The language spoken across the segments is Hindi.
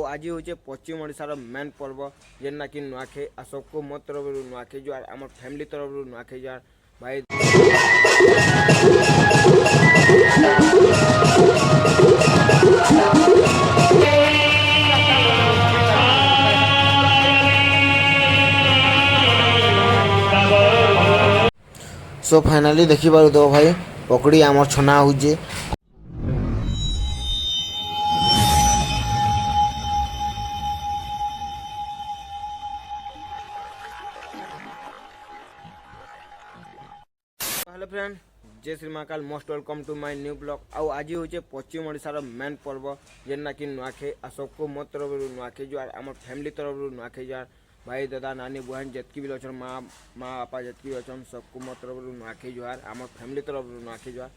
आज हूँ पश्चिम ओडिशार मेन पर्व जेना कि नुआखाई आ सबको मो तरफ नुआखाई जुआर आम फैमिली तरफ नुआखाई जुआर भाई सो फाइनाली देखी पार दो भाई पकड़ी आम छना हो हेलो फ्रेंड जय Shri Mahakal most welcome to my new blog आउ आज हूँ पश्चिम ओडिशार मेन पर्व जेना कि नुआखाई आ सबको मो तरफ नुआखाई जुआर आम फैमिली तरफ नुआखाई जुआर भाई दादा नानी बहन जितकी भी अच्छन माँ बापा जितकी भी अच्छन सबको मो तरफ नुआखाई जुआर आम फैमिली तरफ नुआखाई जुआर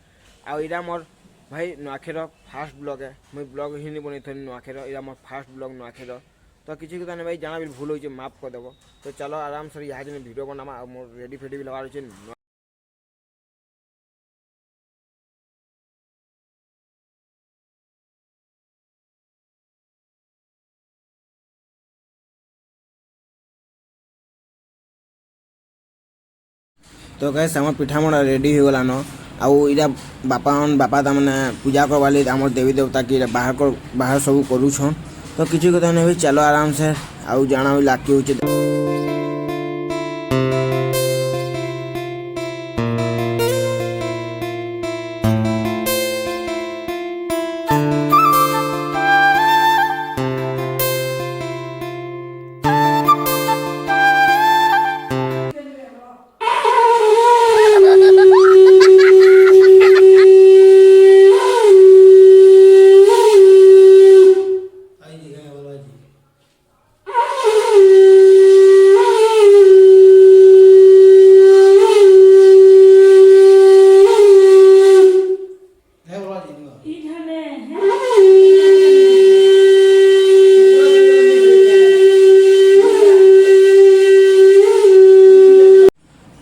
आउ इरा मोर भाई नुआखाईर फास्ट ब्लॉग है मुझे ब्लॉग ही नहीं बनी थी नुआखाईर इरा मोर फास्ट ब्लॉग नुआखाईर तो किसी कथा नहीं भाई जाना भी भूल हो माफ करदेव तो चलो आराम से यहाँ जन भिड बना मोर रेडी फेडी भी लगा अच्छे तो गैस आम पिठामड़ा रेडी हो गलान आउ इरा बापा तमने पूजा करवाली आम देवी देवता की बाहर सब करूछन तो किसी कथा नहीं भाई चलो आराम से आउ जाना भी लाग हो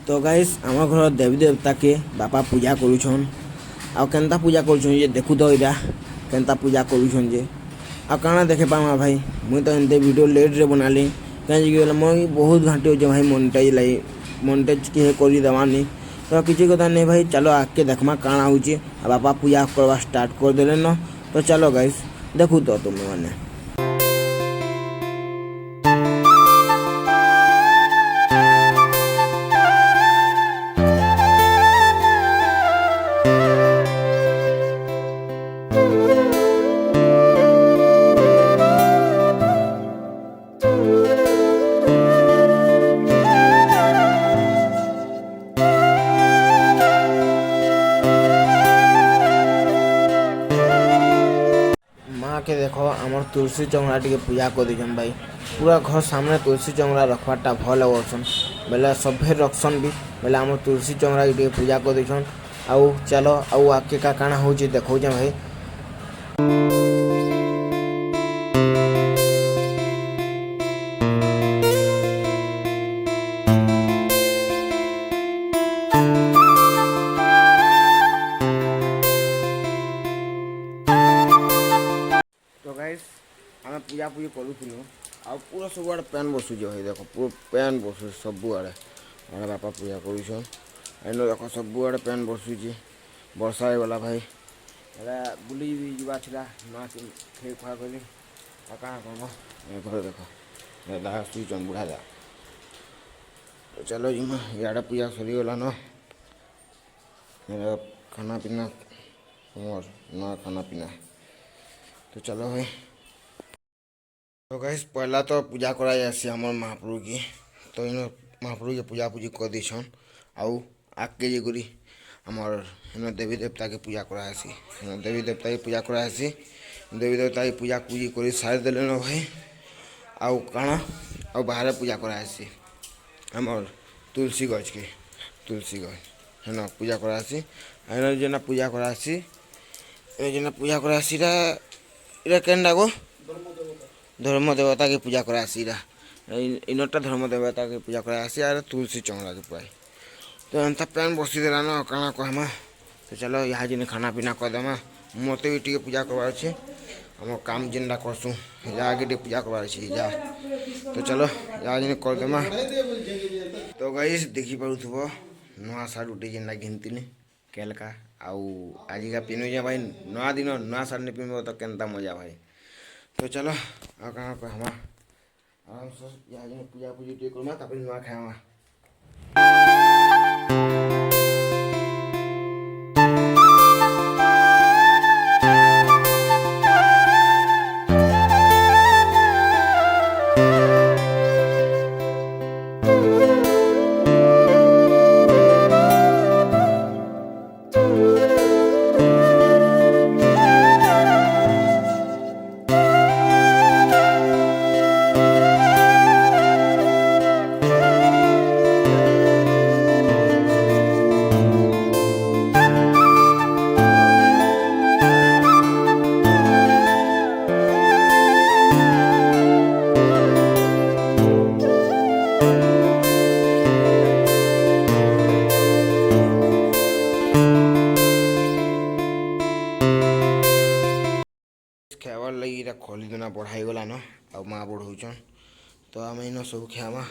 तो गाइस आम घर देवी देवता के बापा पूजा करुछन आ केनता पूजा करुछन जे देखु तो इरा केनता पूजा करुछन जे आ काना देखे पामा भाई मुई तो एनते वीडियो लेट रे बनाली कहीं गला मोई बहुत घंटे हो भाई मोनेटाइज के करी देवानी तो किसी कथा नहीं भाई चलो आके देखमा काना होची बापा पूजा करवा स्टार्ट कर देले न तो चलो गाइस देखु तो तुम माने के देखो आमर तुलसी चौरा टे पूजा कर दीछन भाई पूरा घर सामने तुलसी चौरा रखवाटा भल लगन बेले सभे रखसन भी बेले आम तुलसी चौरा टे पूजा कर दीछन आउ चलो आउ आगे का काना हो देखो भाई आम पूजा पूजी करूँ आ पूरा सब आड़े पैन बसुच भाई देख पूरा पैन बसु सब आड़े आड़े बापा पूजा करुन एन देख सब आड़े पैन बसुच वर्षा होगा भाई बुली भी जावा ना खे खुआ कली कहाँ कम घर देख दादा शुचन बुढ़ा दा तो चलो जिमा इे पूजा सरीगला न खाना पीना मोर ना खाना पीना तो चलो भाई तो गाइस पहला तो पूजा करा जासी हमर महाप्रभु की तो इन महाप्रभु के पूजा पूजी कर दीछन आउ आगे जे गुरी हमर इन देवी देवता के पूजा करा जासी देवी देवता की पूजा करा जासी देवी देवता की पूजा पूजी कर सार देले न भाई आउ काना आउ बाहर पूजा करा जासी हमर तुलसी गछ के तुलसी गछ है ना पूजा करा जासी एन जेना पूजा करा जासी ए जेना पूजा करा जासी रा इरा केनडा गो धर्म देवता की पूजा करासी इनटा धर्म देवता की पूजा करासी आर तुलसी चौरा के पाई तो एंता पैन बसी देला न काना कहमा तो चलो यहाँ जिन खाना पीना कर देमा मत भी टी पूजा करवार अच्छे आम काम जेनटा करसूँ जाके पूजा करवार अच्छे जा तो चलो या करदेमा तो गाइस देखी पारुथब नुआ सार्ट गुटे जेनटा घिनी केलका आउ आजिका पिन्धुचे भाई नुआ दिन नुआ सार्ट नहीं पिन्हब तो केनता मजा भाई तो चलो आ कहाँ कहमा आराम से या पूजा पूजी टे करमा तापर नुआ खामा खाइबार लगी इटा खली दुना बढ़ाई गला न आ माँ बढ़ौन तो आम इन सब खामा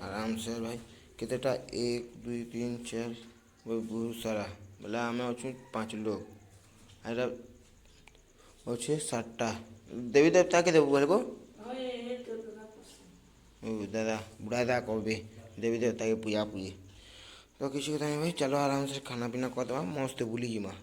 आराम से भाई केतेटा 1 2 3 4 बहुत सारा बोले आम अच्छे 5 लोग आटा अच्छे 7टा देवी देवता के देव बोलबो दादा बुढ़ा दादा कहबे देवी देवता के पूजा पूजी तो किसी कथा नहीं भाई चलो आराम से खाना पीना कर दवा मस्त बुली जिमा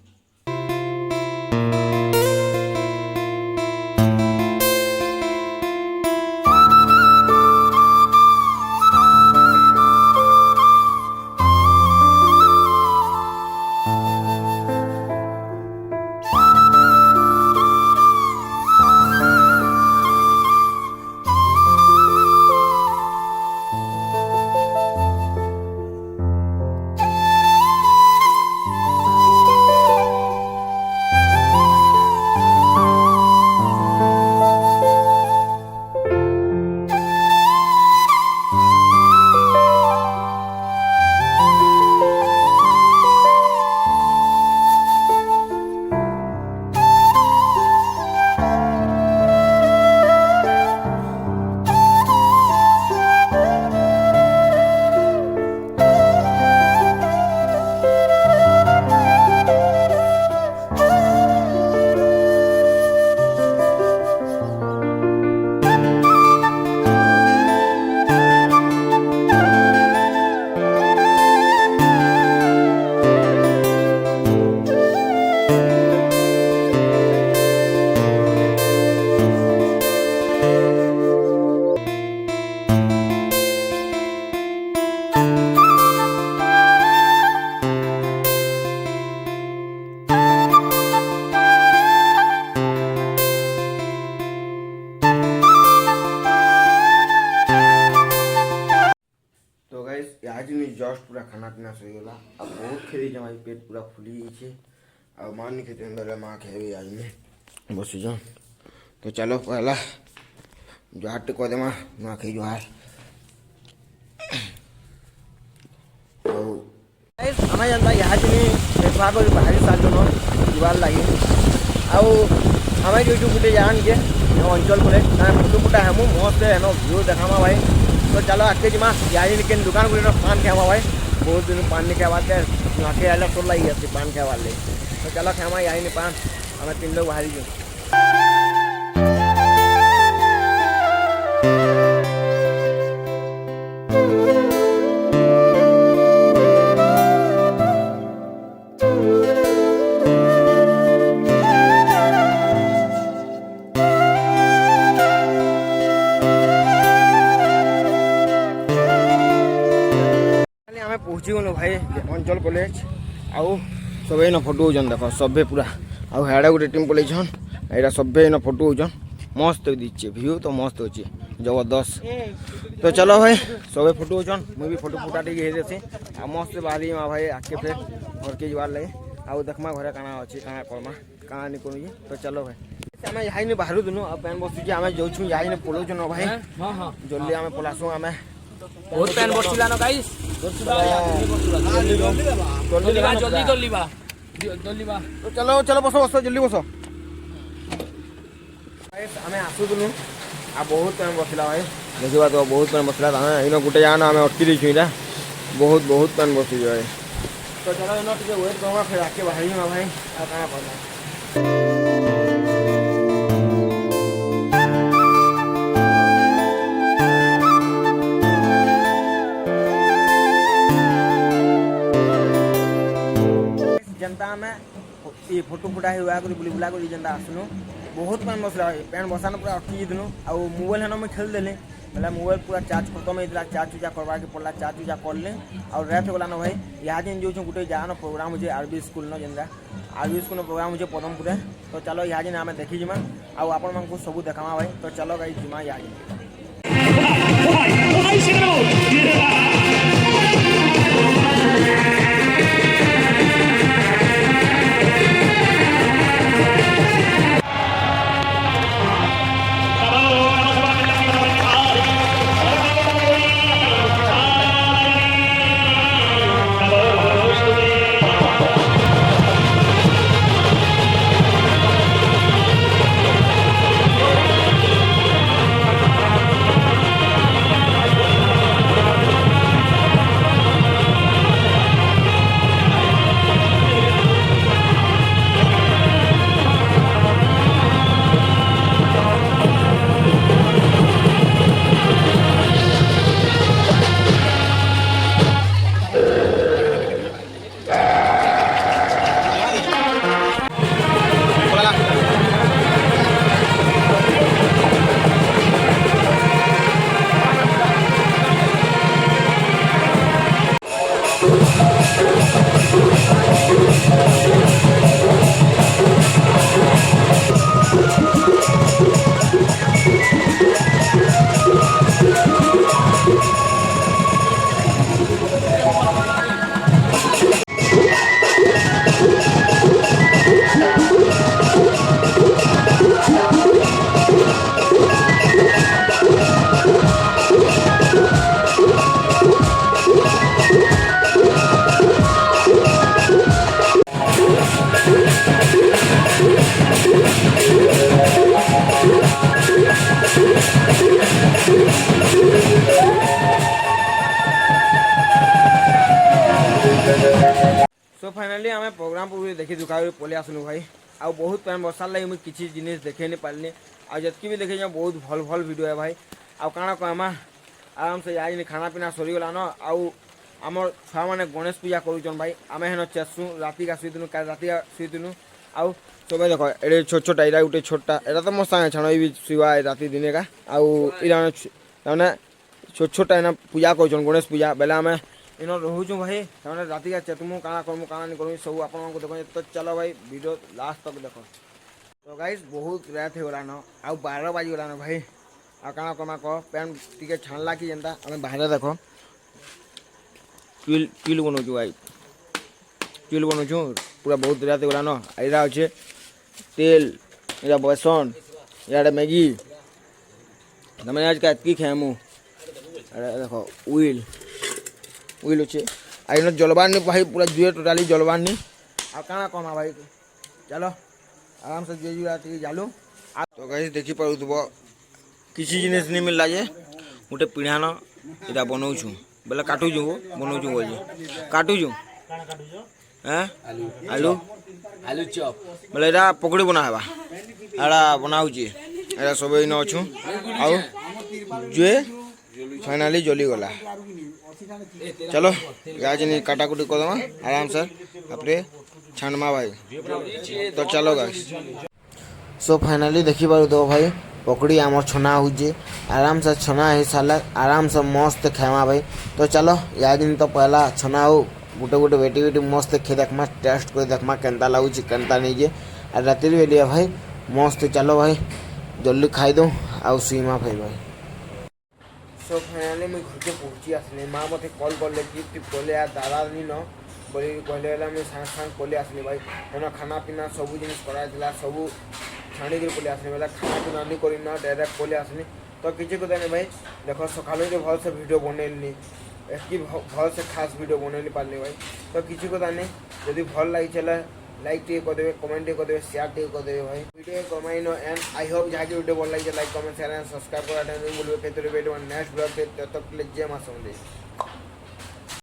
आज नहीं जस्ट पूरा खाना पीना सहीगला अब बहुत खेली भाई पेट पूरा फुली जाइए आ माँ नहीं खेते बेले माँ खेबे आज में बस जान तो चलो पहला जुहार टे कह देमा माँ खाई जुहार हमें जनता यहाँ देखा बाहरी साल जुआर लगे आम जो गोटे जान के अंचल को फोटो फुटा हेमु मस्त हेन व्यू देखामा भाई तो चलो आके जिमा यानी के दुकान को पान खावा भाई बहुत दिन पान नहीं खावा आके अलग तो लगी जाती पान खावा ले तो चलो खामा यानी पान हमें 3 लोग बाहरी जो पहुँची गलु भाई अंचल कॉलेज आउ सब इन फोटो होजन देख सभे पूरा आउ हेड़ा गोटे टीम पलैछन यहाँ सभे इन फोटो होजन मस्त दीचे व्यू तो मस्त अच्छे जबरदस्त तो चलो भाई सब फोटो होजन मुझे भी फोटो फुटा टे देसी आ मस्त बाहरी भाई आके फिर घर के जबार लगे आउ देखमा घरे काना अच्छे काना करमा काना नहीं करूँ तो चलो भाई आम यहाँ बाहर दुनु पैन बसुचे आम जाऊँ यहाँ पलाऊन भाई जल्दी आम पलासू आम बहुत पैन बसला न गाइस जल्दी तो चलो चलो बसो बसो जल्दी बसो ଆମେ ଆସୁଥିଲୁ ଆଉ ବହୁତ ଟାଇମ୍ ବସିଲା ଭାଇ ଦେଖିବା ତ ବହୁତ ଟାଇମ୍ ବସିଲା ଆମେ ଇନ ଗୋଟେ ଜାଗାନ ଆମେ ଅଟକି ଦେଇଛୁ ଏଇଟା ବହୁତ ଟାଇମ୍ ବସିଛୁ ଭାଇ ତ ଚାଲ ଇନ ଟିକେ ୱେଟ୍ କରିବା ଫେର୍ ଆଗକେ ବାହାରିବା ଭାଇ ଆଉ କାଣା କରିବା ଯେନ୍ତା ଆମେ ଇ ଫଟୋ ଫୁଟା ହେଇ କରି ବୁଲି ବୁଲା କରି ଯେନ୍ତା ଆସିଲୁ ବହୁତ ପାନ୍ ବସିଲା ପାନ୍ ବସାନ ପୁରା ଅଟକି ଯାଇଥିଲୁ ଆଉ ମୋବାଇଲ ହେନ ମୁଇଁ ଖେଳିଦେଲି ବେଲେ ମୋବାଇଲ ପୁରା ଚାର୍ଜ ଖତମ ହେଇଥିଲା ଚାର୍ଜ ଚୁଜା କରବାକେ ପଡ଼ିଲା ଚାର୍ଜ ଚୁଜା କଲେ ଆଉ ରାତ ଗଲାନ ଭାଇ ଇହା ଯେନ୍ ଯାଉଛୁ ଗୋଟେ ଜାଗାନ ପ୍ରୋଗ୍ରାମ ହଉଛେ ଆରବି ସ୍କୁଲନ ଯେନ୍ତା ଆରବି ସ୍କୁଲର ପ୍ରୋଗ୍ରାମ ହଉଛେ ପଦମପୁରେ ତ ଚାଲ ଇହା ଯେନ୍ ଆମେ ଦେଖିଯିମା ଆଉ ଆପଣମାନଙ୍କୁ ସବୁ ଦେଖାମା ଭାଇ ତ ଚାଲ ଗାଇ ଯିମା ଇହା ଯେନ୍ सो फाइनाली आम प्रोग्राम पूरी देखी दुखा पलि आसलु भाई आउ बहुत टाइम बर्षार लगे मुझे किसी जिनिस देखे नहीं पारली आजकी भी देखे बहुत भल भल वीडियो है भाई आउ काଣା कहमा आराम से आज खाना पीना सरीगला न आउ आमर छुआ मैंने गणेश पूजा करुचन भाई आम हेन चेसु राति का शुईलु का राति का शुईलु आउ सब देख ये छोट छोटा इरा गोटे छोटा एटा तो मो सागे छाण भी शुआ राति दिने का आउ इरा छोट छोटा इना पूजा कर गणेश पूजा बेले आम इन रोचु भाई तमें राति का चेतमु काଣା करमु काଣା नहीं करमु सब आपको देख तो चलो भाई वीडियो लास्ट तक देख तो गाइस बहुत रात होगलान आउ 12 बाजिगलान भाई आ काଣା कमा कह पैन टी छाणला कि जेनता आम बाहर देख किल बनाऊँ भाई किल बनाऊँ पूरा बहुत रात होगलान यहाँ अच्छे तेल या बेसन इे मैगी तमें आज का एतकी खाएमु देख उइल उइल अच्छे आइन जलबार नहीं भाई पूरा जुए टोटाली जलबार नहीं आ काଣା कमा भाई चलो आराम से जुए जुआ जालु तो गाइस देखी पारुथबो किसी जिनिस नहीं मिलला जे गोटे पिढ़ान इटा बनाऊँ बोले काटुचु बनाऊँ बोल काटुचु आलू आलू चॉप बोले एटा पकड़ी बनावा एटा बनाऊँगी एटा सब इन अच्छु आउ जुए फाइनाली जली गला चलो आज नहीं काटाकुटी करदमा आराम से अपने छाणमा भाई तो चलो गाइस सो फाइनाली देखी पार दो भाई पकड़ी आमर छना होजे आराम से छना हो सारा आराम से मस्त खावा भाई तो चलो या दिन तो पहला छना हो गोटे गोटे बेटी बेटी मस्त खे देखमा टेस्ट कर देखमा केनता लगुच केनता नहीं जे और राति बेलिए भाई मस्त चलो भाई जल्दी खाई दो आउ सीमा भाई भाई सो फाइनाली मुझे घर के पहुँची आसली माँ मत कल कले कि तू कले दादा नी न बोली कहले मुझे सांग सांग कले आसली भाई है खाना पीना सब जिन कराइला सब छाणी पलि आसली बोले खाना पीना नहीं करी ना डायरेक्ट पलि आसली तो किसी को नहीं भाई देख सका भल से भिड बनैली एति भल से खास भिड बनैली पार्ली भाई तो किसी को नहीं जदि भल लगी लाइक टे करदे कमेंट टे करदे शेयर टे करदे भाई वीडियो कमाइनो एंड आई होप जहाँ की वीडियो भल लगे like comment share and subscribe करा बोलबे फेर वीडियो नेक्स्ट ब्लॉग पे तब तक के लिए जय मां समझे।